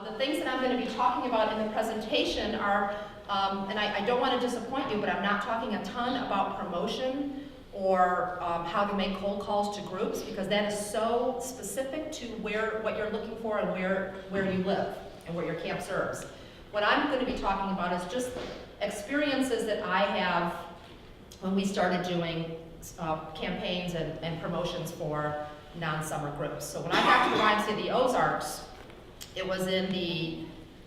The things that I'm going to be talking about in the presentation are, and I don't want to disappoint you, but I'm not talking a ton about promotion or how to make cold calls to groups, because that is so specific to what you're looking for and where you live and where your camp serves. What I'm going to be talking about is just experiences that I have when we started doing campaigns and promotions for non-summer groups. So when I got to the YMCA of the Ozarks, it was in the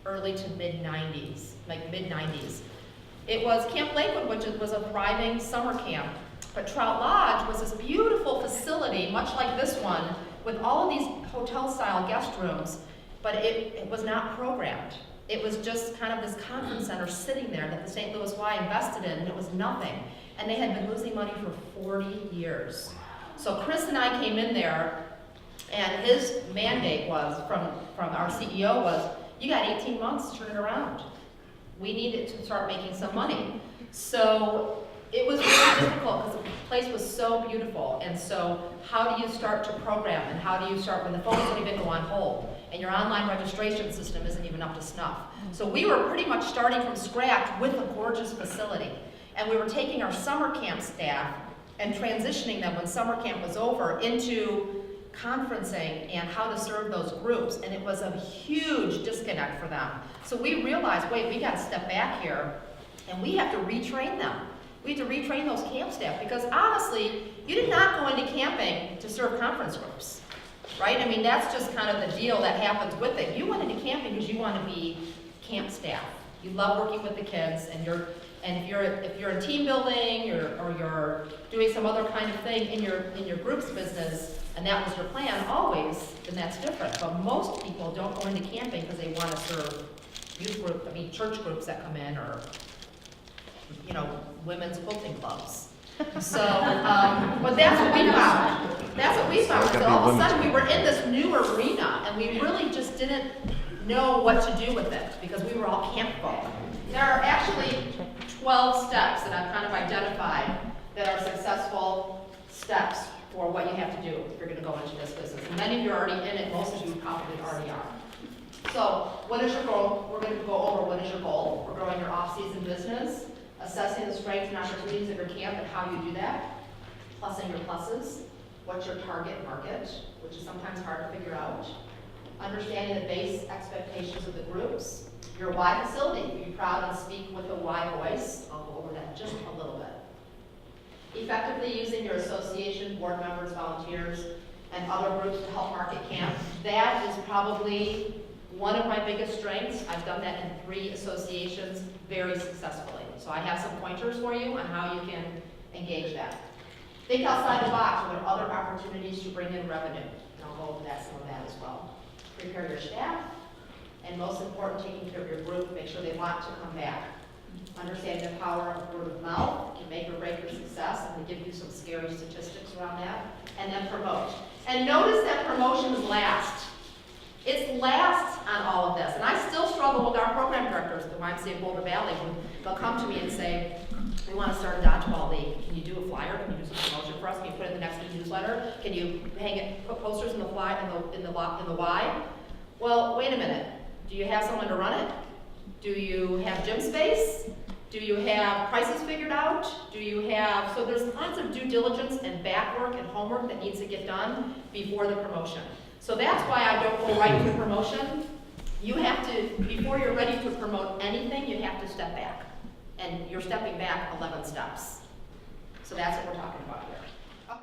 early to mid-90s, like mid-90s. It was Camp Lakewood, which was a thriving summer camp. But Trout Lodge was this beautiful facility, much like this one, with all of these hotel-style guest rooms, but it was not programmed. It was just kind of this conference center sitting there that the St. Louis Y invested in, and it was nothing. And they had been losing money for 40 years. So Chris and I came in there, and his mandate was, from our CEO was, you got 18 months to turn it around. We needed to start making some money. So it was really difficult because the place was so beautiful. And so how do you start to program, and how do you start when the phones don't even go on hold and your online registration system isn't even up to snuff? So we were pretty much starting from scratch with a gorgeous facility. And we were taking our summer camp staff and transitioning them when summer camp was over into conferencing and how to serve those groups, and it was a huge disconnect for them. So we realized, wait, we got to step back here, and we have to retrain them. We have to retrain those camp staff, because honestly, you did not go into camping to serve conference groups, right? I mean, that's just kind of the deal that happens with it. You went into camping because you want to be camp staff. You love working with the kids, and if you're in team building or you're doing some other kind of thing in your groups business, and that was your plan always, then that's different. But most people don't go into camping because they want to serve youth group, church groups that come in, or women's quilting clubs. So, but that's what we found. That's what we found. So all of a sudden we were in this new arena, and we really just didn't know what to do with it because we were all camp folk. There are actually 12 steps that I've kind of identified that are successful steps for what you have to do if you're going to go into this business. And many of you are already in it, most of you probably already are. So what is your goal? We're going to go over what is your goal. We're growing your off-season business, assessing the strengths and opportunities of your camp and how you do that, plussing your pluses, what's your target market, which is sometimes hard to figure out, understanding the base expectations of the groups, your why facility, be proud and speak with a why voice. I'll go over that just a little bit. Effectively using your association, board members, volunteers, and other groups to help market camp. That is probably one of my biggest strengths. I've done that in 3 associations very successfully. So I have some pointers for you on how you can engage that. Think outside the box. What are other opportunities to bring in revenue? And I'll go over some of that as well. Prepare your staff, and most important, taking care of your group. Make sure they want to come back. Understanding the power of word of mouth can make or break your success. I'm going to give you some scary statistics around that. And then promote. And notice that promotions last. It's last on all of this. And I still struggle with our program directors at the YMCA of Boulder Valley when they'll come to me and say, we want to start a dodgeball league. Can you do a flyer? Can you do some promotion for us? Can you put it in the next newsletter? Can you put posters in the fly in the Y? Well, wait a minute. Do you have someone to run it? Do you have gym space? Do you have prices figured out? So there's lots of due diligence and back work and homework that needs to get done before the promotion. So that's why I don't go right to promotion. You have to, before you're ready to promote anything, you have to step back. And you're stepping back 11 steps. So that's what we're talking about here.